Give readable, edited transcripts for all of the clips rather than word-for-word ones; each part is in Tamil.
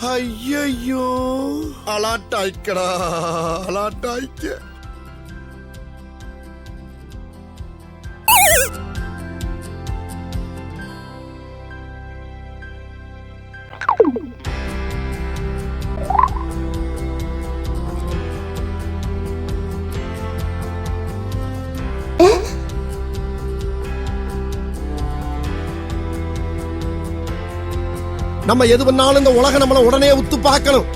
ஐயோ அலாட்டாய்க்கடா அலாட்டாய்க்க. நம்ம எது பண்ணாலும் இந்த உலகம் நம்மள உடனே உத்து பார்க்கணும்.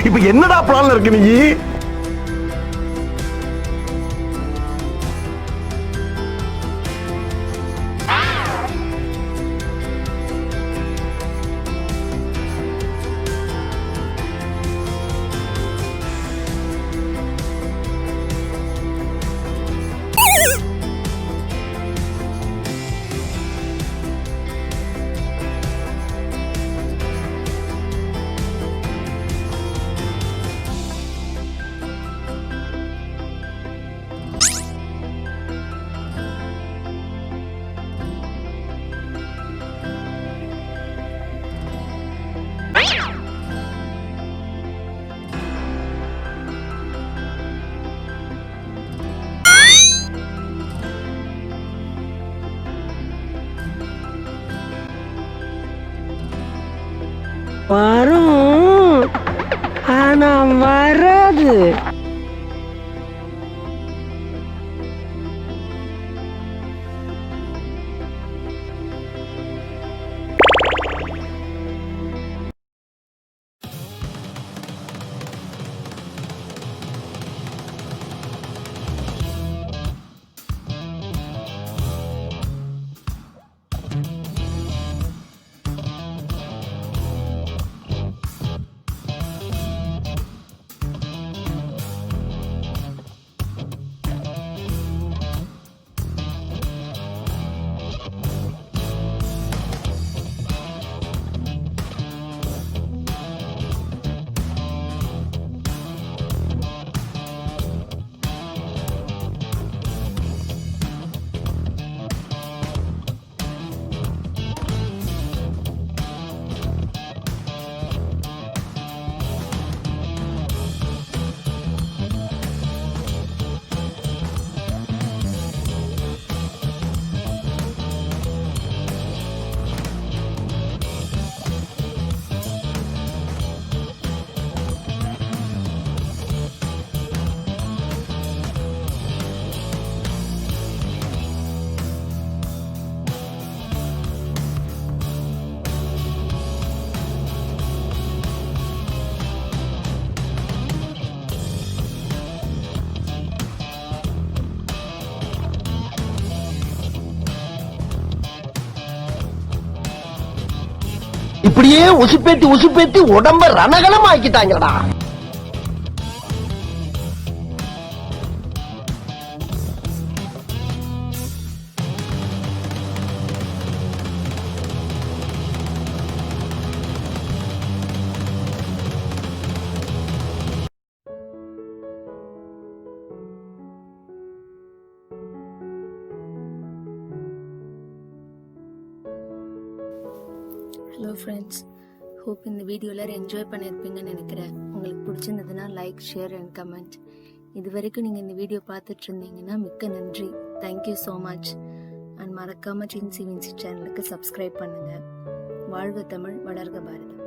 இப்ப என்னடா பிளான்ல இருக்கு நீ? வரும் ஆனா வராது. இப்படியே உசுப்பேத்தி உடம்ப ரணகலம் ஆக்கிட்டாங்கடா. ஹலோ ஃப்ரெண்ட்ஸ், ஹோப் இந்த வீடியோவில் என்ஜாய் பண்ணியிருப்பீங்கன்னு நினைக்கிறேன். உங்களுக்கு பிடிச்சிருந்ததுன்னா லைக், ஷேர் அண்ட் கமெண்ட். இது வரைக்கும் நீங்கள் இந்த வீடியோ பார்த்துட்டு இருந்தீங்கன்னா மிக்க நன்றி. Thank you so much. அண்ட் மறக்காமல் டீன்சி வீன்சி சேனலுக்கு சப்ஸ்கிரைப் பண்ணுங்கள். வாழ்க தமிழ், வளர்க பாரதம்.